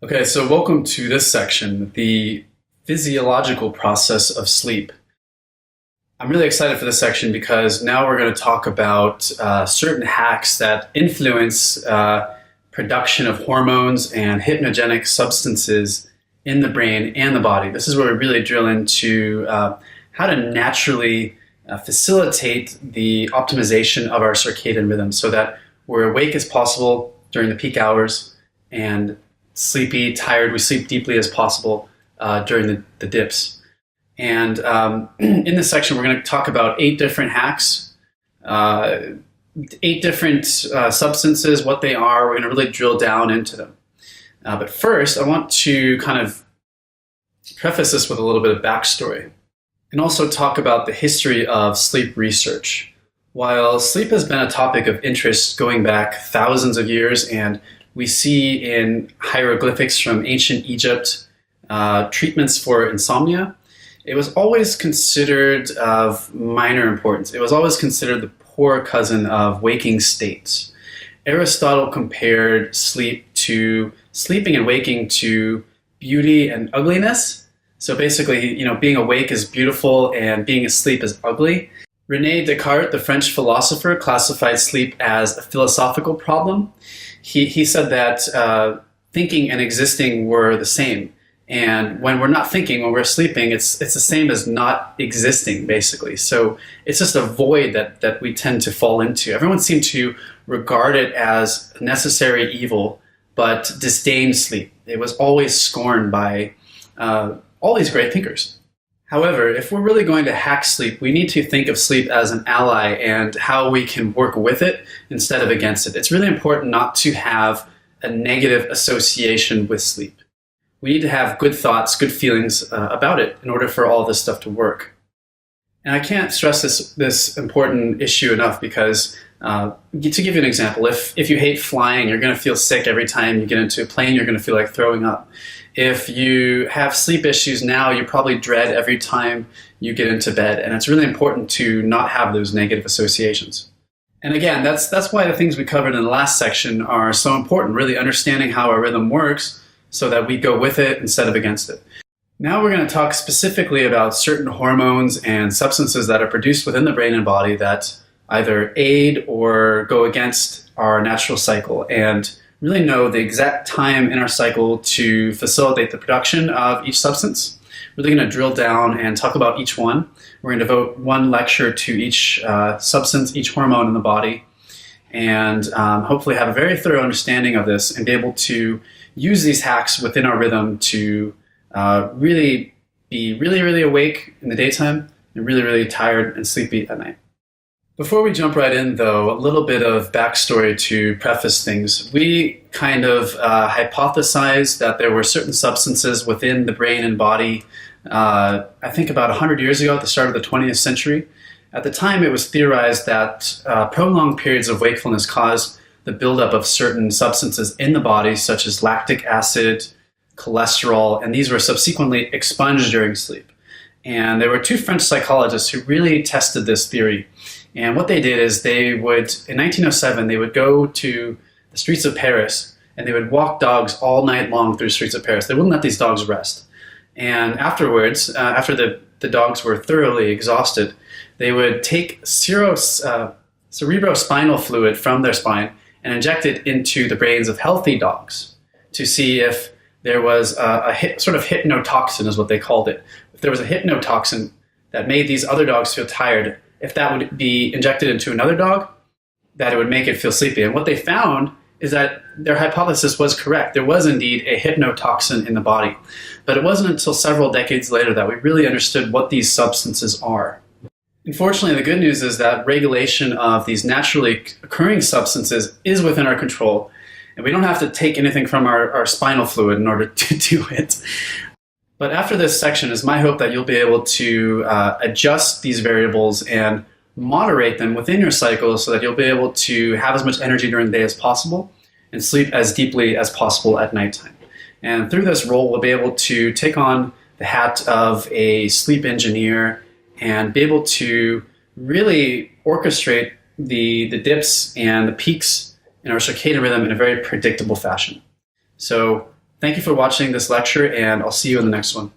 Okay, so welcome to this section, the physiological process of sleep. I'm really excited for this section because now we're going to talk about certain hacks that influence production of hormones and hypnogenic substances in the brain and the body. This is where we really drill into how to naturally facilitate the optimization of our circadian rhythm so that we're awake as possible during the peak hours and sleepy, tired, we sleep deeply as possible during the dips. And in this section, we're going to talk about 8 different hacks, 8 different substances, what they are. We're going to really drill down into them. But first, I want to kind of preface this with a little bit of backstory and also talk about the history of sleep research. While sleep has been a topic of interest going back thousands of years, and we see in hieroglyphics from ancient Egypt treatments for insomnia, it was always considered of minor importance. It was always considered the poor cousin of waking states. Aristotle compared sleeping and waking to beauty and ugliness. So basically, being awake is beautiful and being asleep is ugly. René Descartes, the French philosopher, classified sleep as a philosophical problem. He said that thinking and existing were the same. And when we're not thinking, when we're sleeping, it's the same as not existing, basically. So it's just a void that we tend to fall into. Everyone seemed to regard it as a necessary evil, but disdain sleep. It was always scorned by all these great thinkers. However, if we're really going to hack sleep, we need to think of sleep as an ally and how we can work with it instead of against it. It's really important not to have a negative association with sleep. We need to have good thoughts, good feelings about it in order for all this stuff to work. And I can't stress this important issue enough because, to give you an example, if you hate flying, you're going to feel sick every time you get into a plane, you're going to feel like throwing up. If you have sleep issues now, you probably dread every time you get into bed. And it's really important to not have those negative associations. And again, that's why the things we covered in the last section are so important, really understanding how our rhythm works so that we go with it instead of against it. Now we're going to talk specifically about certain hormones and substances that are produced within the brain and body that either aid or go against our natural cycle, and really know the exact time in our cycle to facilitate the production of each substance. We're really going to drill down and talk about each one. We're going to devote one lecture to each substance, each hormone in the body, and hopefully have a very thorough understanding of this and be able to use these hacks within our rhythm to really be really awake in the daytime and really tired and sleepy at night. Before we jump right in, though, a little bit of backstory to preface things. We kind of hypothesized that there were certain substances within the brain and body, I think about 100 years ago at the start of the 20th century. At the time, it was theorized that prolonged periods of wakefulness caused the buildup of certain substances in the body, such as lactic acid, cholesterol, and these were subsequently expunged during sleep. And there were 2 French psychologists who really tested this theory. And what they did is in 1907, they would go to the streets of Paris and they would walk dogs all night long through the streets of Paris. They wouldn't let these dogs rest. And afterwards, after the dogs were thoroughly exhausted, they would take cerebrospinal fluid from their spine and inject it into the brains of healthy dogs to see if there was sort of hypnotoxin is what they called it. If there was a hypnotoxin that made these other dogs feel tired, if that would be injected into another dog, that it would make it feel sleepy. And what they found is that their hypothesis was correct. There was indeed a hypnotoxin in the body. But it wasn't until several decades later that we really understood what these substances are. Unfortunately, the good news is that regulation of these naturally occurring substances is within our control, and we don't have to take anything from our spinal fluid in order to do it. But after this section, it's my hope that you'll be able to adjust these variables and moderate them within your cycle so that you'll be able to have as much energy during the day as possible and sleep as deeply as possible at nighttime. And through this role, we'll be able to take on the hat of a sleep engineer and be able to really orchestrate the dips and the peaks in our circadian rhythm in a very predictable fashion. So Thank you for watching this lecture, and I'll see you in the next one.